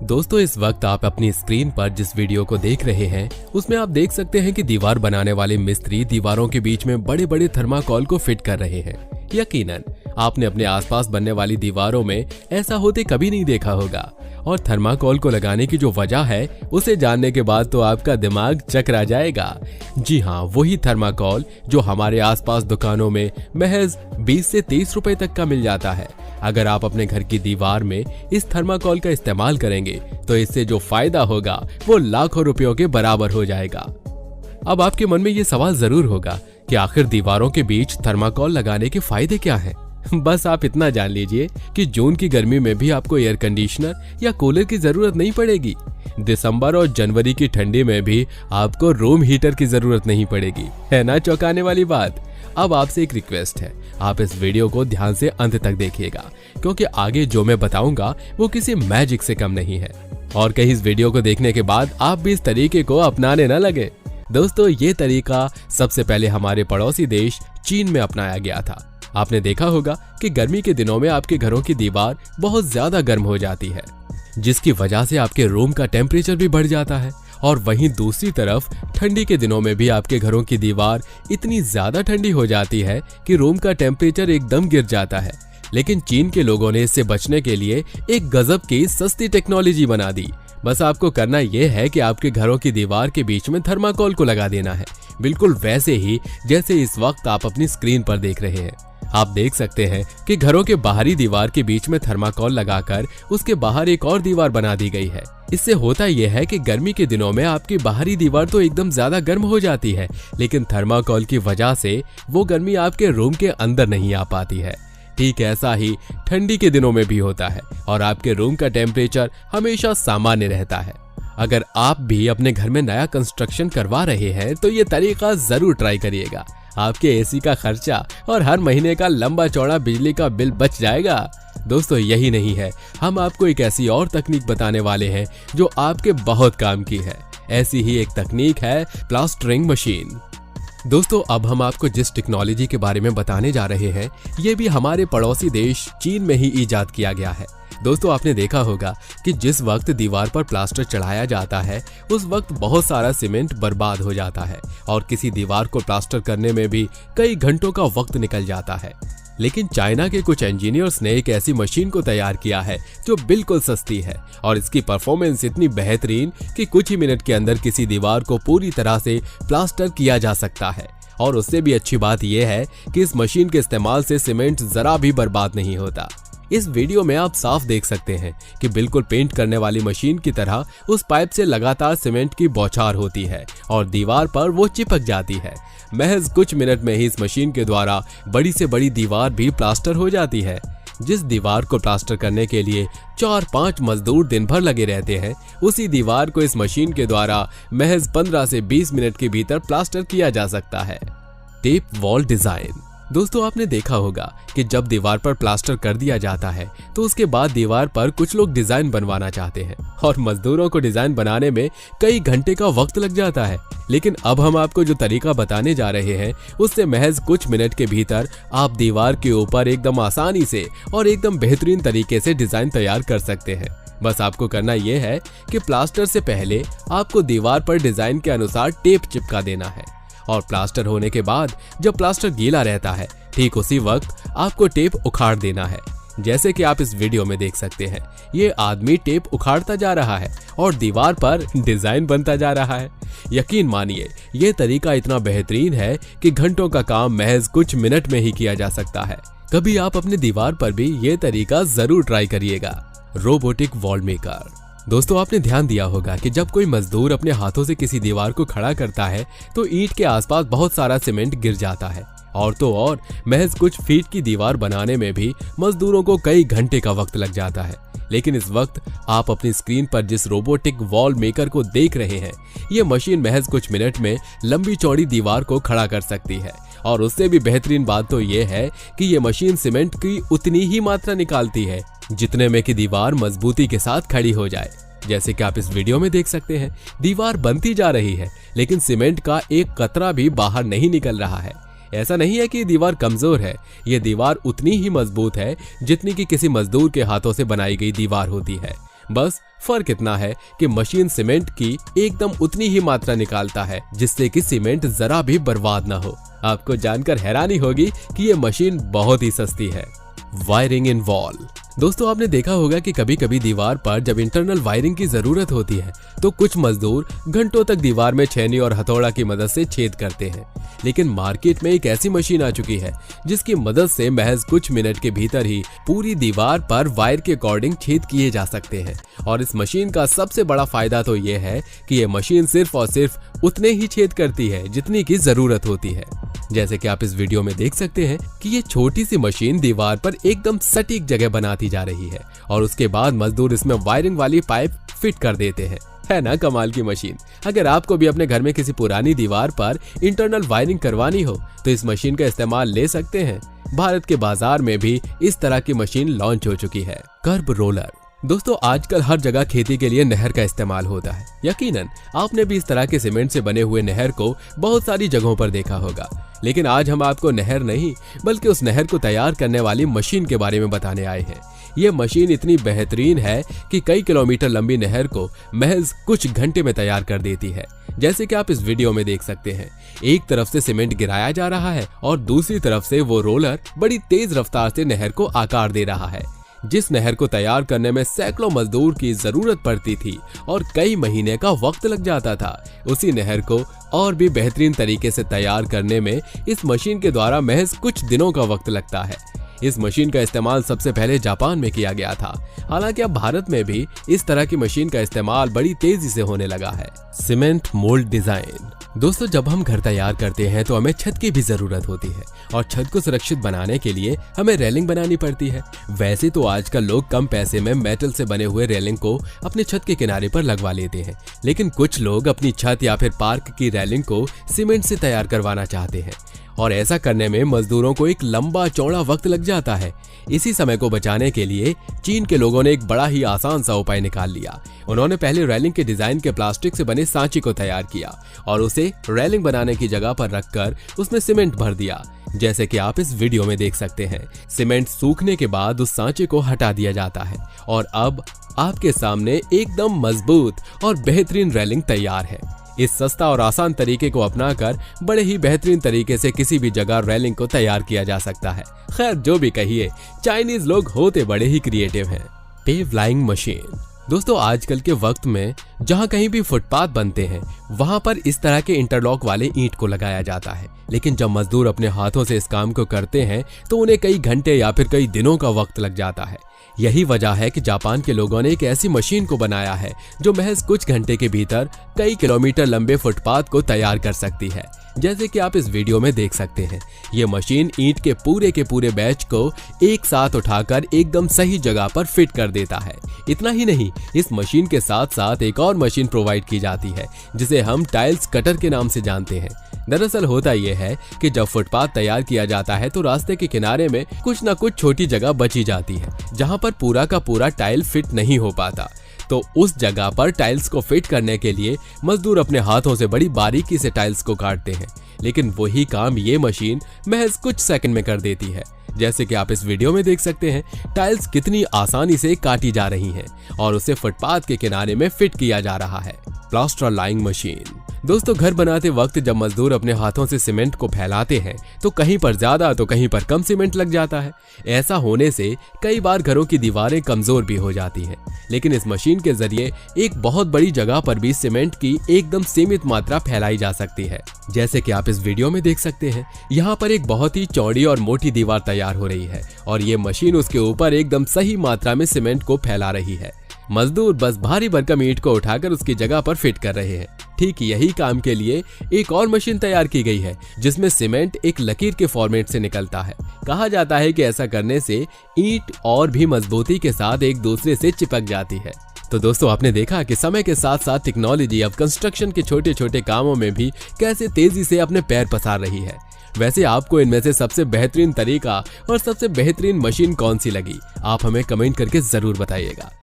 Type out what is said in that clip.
दोस्तों, इस वक्त आप अपनी स्क्रीन पर जिस वीडियो को देख रहे हैं उसमें आप देख सकते हैं कि दीवार बनाने वाले मिस्त्री दीवारों के बीच में बड़े बड़े थर्माकोल को फिट कर रहे हैं। यकीनन आपने अपने आसपास बनने वाली दीवारों में ऐसा होते कभी नहीं देखा होगा, और थर्माकोल को लगाने की जो वजह है उसे जानने के बाद तो आपका दिमाग चकरा जाएगा। जी हाँ, वही थर्माकोल जो हमारे आसपास दुकानों में महज 20 से 30 रुपए तक का मिल जाता है। अगर आप अपने घर की दीवार में इस थर्माकोल का इस्तेमाल करेंगे तो इससे जो फायदा होगा वो लाखों रुपयों के बराबर हो जाएगा। अब आपके मन में ये सवाल जरूर होगा कि आखिर दीवारों के बीच थर्माकोल लगाने के फायदे क्या हैं? बस आप इतना जान लीजिए कि जून की गर्मी में भी आपको एयर कंडीशनर या कूलर की जरूरत नहीं पड़ेगी। दिसंबर और जनवरी की ठंडी में भी आपको रूम हीटर की जरूरत नहीं पड़ेगी। है ना चौंकाने वाली बात? अब आपसे एक रिक्वेस्ट है, आप इस वीडियो को ध्यान से अंत तक देखिएगा, क्योंकि आगे जो मैं बताऊंगा वो किसी मैजिक से कम नहीं है। और कहीं इस वीडियो को देखने के बाद आप भी इस तरीके को अपनाने न लगे। दोस्तों, ये तरीका सबसे पहले हमारे पड़ोसी देश चीन में अपनाया गया था। आपने देखा होगा कि गर्मी के दिनों में आपके घरों की दीवार बहुत ज्यादा गर्म हो जाती है, जिसकी वजह से आपके रूम का टेम्परेचर भी बढ़ जाता है। और वहीं दूसरी तरफ ठंडी के दिनों में भी आपके घरों की दीवार इतनी ज्यादा ठंडी हो जाती है कि रूम का टेम्परेचर एकदम गिर जाता है। लेकिन चीन के लोगों ने इससे बचने के लिए एक गजब की सस्ती टेक्नोलॉजी बना दी। बस आपको करना यह है कि आपके घरों की दीवार के बीच में थर्माकोल को लगा देना है, बिल्कुल वैसे ही जैसे इस वक्त आप अपनी स्क्रीन पर देख रहे हैं। आप देख सकते हैं कि घरों के बाहरी दीवार के बीच में थर्माकोल लगाकर उसके बाहर एक और दीवार बना दी गई है। इससे होता यह है कि गर्मी के दिनों में आपकी बाहरी दीवार तो एकदम ज्यादा गर्म हो जाती है, लेकिन थर्माकोल की वजह से वो गर्मी आपके रूम के अंदर नहीं आ पाती है। ठीक ऐसा ही ठंडी के दिनों में भी होता है और आपके रूम का टेम्परेचर हमेशा सामान्य रहता है। अगर आप भी अपने घर में नया कंस्ट्रक्शन करवा रहे हैं तो ये तरीका जरूर ट्राई करिएगा। आपके एसी का खर्चा और हर महीने का लंबा चौड़ा बिजली का बिल बच जाएगा। दोस्तों, यही नहीं है, हम आपको एक ऐसी और तकनीक बताने वाले हैं जो आपके बहुत काम की है। ऐसी ही एक तकनीक है प्लास्टरिंग मशीन। दोस्तों, अब हम आपको जिस टेक्नोलॉजी के बारे में बताने जा रहे हैं ये भी हमारे पड़ोसी देश चीन में ही इजाद किया गया है। दोस्तों, आपने देखा होगा कि जिस वक्त दीवार पर प्लास्टर चढ़ाया जाता है उस वक्त बहुत सारा सीमेंट बर्बाद हो जाता है और किसी दीवार को प्लास्टर करने में भी कई घंटों का वक्त निकल जाता है। लेकिन चाइना के कुछ इंजीनियर्स ने एक ऐसी मशीन को तैयार किया है जो बिल्कुल सस्ती है और इसकी परफॉर्मेंस इतनी बेहतरीन कि कुछ ही मिनट के अंदर किसी दीवार को पूरी तरह से प्लास्टर किया जा सकता है। और उससे भी अच्छी बात यह है कि इस मशीन के इस्तेमाल से सीमेंट जरा भी बर्बाद नहीं होता। इस वीडियो में आप साफ देख सकते हैं कि बिल्कुल पेंट करने वाली मशीन की तरह उस पाइप से लगातार सीमेंट की बौछार होती है और दीवार पर वो चिपक जाती है। महज कुछ मिनट में ही इस मशीन के द्वारा बड़ी से बड़ी दीवार भी प्लास्टर हो जाती है। जिस दीवार को प्लास्टर करने के लिए 4-5 मजदूर दिन भर लगे रहते हैं, उसी दीवार को इस मशीन के द्वारा महज 15 से 20 मिनट के भीतर प्लास्टर किया जा सकता है। Tape wall design. दोस्तों, आपने देखा होगा कि जब दीवार पर प्लास्टर कर दिया जाता है तो उसके बाद दीवार पर कुछ लोग डिजाइन बनवाना चाहते हैं और मजदूरों को डिजाइन बनाने में कई घंटे का वक्त लग जाता है। लेकिन अब हम आपको जो तरीका बताने जा रहे हैं उससे महज कुछ मिनट के भीतर आप दीवार के ऊपर एकदम आसानी से और एकदम बेहतरीन तरीके से डिजाइन तैयार कर सकते हैं। बस आपको करना यह है कि प्लास्टर से पहले आपको दीवार पर डिजाइन के अनुसार टेप चिपका देना है और प्लास्टर होने के बाद जब प्लास्टर गीला रहता है ठीक उसी वक्त आपको टेप उखाड़ देना है। जैसे कि आप इस वीडियो में देख सकते हैं, ये आदमी टेप उखाड़ता जा रहा है और दीवार पर डिजाइन बनता जा रहा है। यकीन मानिए, ये तरीका इतना बेहतरीन है कि घंटों का काम महज कुछ मिनट में ही किया जा सकता है। कभी आप अपनी दीवार पर भी ये तरीका जरूर ट्राई करिएगा। Robotic wall maker. दोस्तों, आपने ध्यान दिया होगा कि जब कोई मजदूर अपने हाथों से किसी दीवार को खड़ा करता है तो ईंट के आसपास बहुत सारा सीमेंट गिर जाता है और तो और महज कुछ फीट की दीवार बनाने में भी मजदूरों को कई घंटे का वक्त लग जाता है। लेकिन इस वक्त आप अपनी स्क्रीन पर जिस रोबोटिक वॉल मेकर को देख रहे हैं, ये मशीन महज कुछ मिनट में लंबी चौड़ी दीवार को खड़ा कर सकती है। और उससे भी बेहतरीन बात तो ये है कि ये मशीन सीमेंट की उतनी ही मात्रा निकालती है जितने में कि दीवार मजबूती के साथ खड़ी हो जाए। जैसे कि आप इस वीडियो में देख सकते हैं, दीवार बनती जा रही है लेकिन सीमेंट का एक कतरा भी बाहर नहीं निकल रहा है। ऐसा नहीं है कि दीवार कमजोर है, ये दीवार उतनी ही मजबूत है जितनी कि किसी मजदूर के हाथों से बनाई गई दीवार होती है। बस फर्क इतना है कि मशीन सीमेंट की एकदम उतनी ही मात्रा निकालता है जिससे कि सीमेंट जरा भी बर्बाद ना हो। आपको जानकर हैरानी होगी कि ये मशीन बहुत ही सस्ती है। Wiring in wall. दोस्तों, आपने देखा होगा कि कभी कभी दीवार पर जब इंटरनल वायरिंग की जरूरत होती है तो कुछ मजदूर घंटों तक दीवार में छेनी और हथौड़ा की मदद से छेद करते हैं। लेकिन मार्केट में एक ऐसी मशीन आ चुकी है जिसकी मदद से महज कुछ मिनट के भीतर ही पूरी दीवार पर वायर के अकॉर्डिंग छेद किए जा सकते हैं। और इस मशीन का सबसे बड़ा फायदा तो ये है कि ये मशीन सिर्फ और सिर्फ उतने ही छेद करती है जितनी की जरूरत होती है। जैसे कि आप इस वीडियो में देख सकते हैं कि ये छोटी सी मशीन दीवार पर एकदम सटीक जगह बनाती जा रही है और उसके बाद मजदूर इसमें वायरिंग वाली पाइप फिट कर देते हैं। है ना कमाल की मशीन। अगर आपको भी अपने घर में किसी पुरानी दीवार पर इंटरनल वायरिंग करवानी हो तो इस मशीन का इस्तेमाल ले सकते हैं। भारत के बाजार में भी इस तरह की मशीन लॉन्च हो चुकी है। कर्ब रोलर। दोस्तों, आजकल हर जगह खेती के लिए नहर का इस्तेमाल होता है। यकीनन आपने भी इस तरह के सीमेंट से बने हुए नहर को बहुत सारी जगहों पर देखा होगा। लेकिन आज हम आपको नहर नहीं बल्कि उस नहर को तैयार करने वाली मशीन के बारे में बताने आए हैं। ये मशीन इतनी बेहतरीन है कि कई किलोमीटर लंबी नहर को महज कुछ घंटे में तैयार कर देती है। जैसे कि आप इस वीडियो में देख सकते हैं, एक तरफ से सीमेंट गिराया जा रहा है और दूसरी तरफ से वो रोलर बड़ी तेज रफ्तार से नहर को आकार दे रहा है। जिस नहर को तैयार करने में सैकड़ों मजदूर की जरूरत पड़ती थी और कई महीने का वक्त लग जाता था, उसी नहर को और भी बेहतरीन तरीके से तैयार करने में इस मशीन के द्वारा महज कुछ दिनों का वक्त लगता है। इस मशीन का इस्तेमाल सबसे पहले जापान में किया गया था। हालांकि अब भारत में भी इस तरह की मशीन का इस्तेमाल बड़ी तेजी से होने लगा है। Cement mould design. दोस्तों, जब हम घर तैयार करते हैं तो हमें छत की भी जरूरत होती है और छत को सुरक्षित बनाने के लिए हमें रेलिंग बनानी पड़ती है। वैसे तो आजकल लोग कम पैसे में मेटल से बने हुए रेलिंग को अपने छत के किनारे पर लगवा लेते हैं, लेकिन कुछ लोग अपनी छत या फिर पार्क की रेलिंग को सीमेंट से तैयार करवाना चाहते हैं और ऐसा करने में मजदूरों को एक लंबा चौड़ा वक्त लग जाता है। इसी समय को बचाने के लिए चीन के लोगों ने एक बड़ा ही आसान सा उपाय निकाल लिया। उन्होंने पहले रेलिंग के डिजाइन के प्लास्टिक से बने सांचे को तैयार किया और उसे रेलिंग बनाने की जगह पर रखकर उसमें सीमेंट भर दिया। जैसे कि आप इस वीडियो में देख सकते हैं, सीमेंट सूखने के बाद उस सांचे को हटा दिया जाता है और अब आपके सामने एकदम मजबूत और बेहतरीन रेलिंग तैयार है। इस सस्ता और आसान तरीके को अपनाकर बड़े ही बेहतरीन तरीके से किसी भी जगह रेलिंग को तैयार किया जा सकता है। खैर, जो भी कहिए, चाइनीज लोग होते बड़े ही क्रिएटिव हैं। Pave laying machine. दोस्तों, आजकल के वक्त में जहां कहीं भी फुटपाथ बनते हैं वहां पर इस तरह के इंटरलॉक वाले ईंट को लगाया जाता है। लेकिन जब मजदूर अपने हाथों से इस काम को करते हैं तो उन्हें कई घंटे या फिर कई दिनों का वक्त लग जाता है। यही वजह है कि जापान के लोगों ने एक ऐसी मशीन को बनाया है जो महज कुछ घंटे के भीतर कई किलोमीटर लंबे फुटपाथ को तैयार कर सकती है। जैसे कि आप इस वीडियो में देख सकते हैं, ये मशीन ईंट के पूरे बैच को एक साथ उठाकर एकदम सही जगह पर फिट कर देता है। इतना ही नहीं, इस मशीन के साथ साथ एक और मशीन प्रोवाइड की जाती है जिसे हम टाइल्स कटर के नाम से जानते हैं। दरअसल होता यह है कि जब फुटपाथ तैयार किया जाता है तो रास्ते के किनारे में कुछ न कुछ छोटी जगह बची जाती है जहां पर पूरा का पूरा टाइल फिट नहीं हो पाता। तो उस जगह पर टाइल्स को फिट करने के लिए मजदूर अपने हाथों से बड़ी बारीकी से टाइल्स को काटते हैं, लेकिन वही काम ये मशीन महज कुछ सेकंड में कर देती है। जैसे कि आप इस वीडियो में देख सकते हैं, टाइल्स कितनी आसानी से काटी जा रही हैं और उसे फुटपाथ के किनारे में फिट किया जा रहा है। Plaster lying machine. दोस्तों, घर बनाते वक्त जब मजदूर अपने हाथों से सीमेंट को फैलाते हैं तो कहीं पर ज्यादा तो कहीं पर कम सीमेंट लग जाता है। ऐसा होने से कई बार घरों की दीवारें कमजोर भी हो जाती हैं। लेकिन इस मशीन के जरिए एक बहुत बड़ी जगह पर भी सीमेंट की एकदम सीमित मात्रा फैलाई जा सकती है। जैसे कि आप इस वीडियो में देख सकते हैं, यहाँ पर एक बहुत ही चौड़ी और मोटी दीवार तैयार हो रही है और ये मशीन उसके ऊपर एकदम सही मात्रा में सीमेंट को फैला रही है। मजदूर बस भारी भरकम ईंट को उठाकर उसकी जगह पर फिट कर रहे हैं। ठीक यही काम के लिए एक और मशीन तैयार की गई है जिसमें सीमेंट एक लकीर के फॉर्मेट से निकलता है। कहा जाता है कि ऐसा करने से ईंट और भी मजबूती के साथ एक दूसरे से चिपक जाती है। तो दोस्तों, आपने देखा कि समय के साथ साथ टेक्नोलॉजी अब कंस्ट्रक्शन के छोटे छोटे कामों में भी कैसे तेजी से अपने पैर पसार रही है। वैसे आपको इनमें से सबसे बेहतरीन तरीका और सबसे बेहतरीन मशीन कौन सी लगी, आप हमें कमेंट करके जरूर बताइएगा।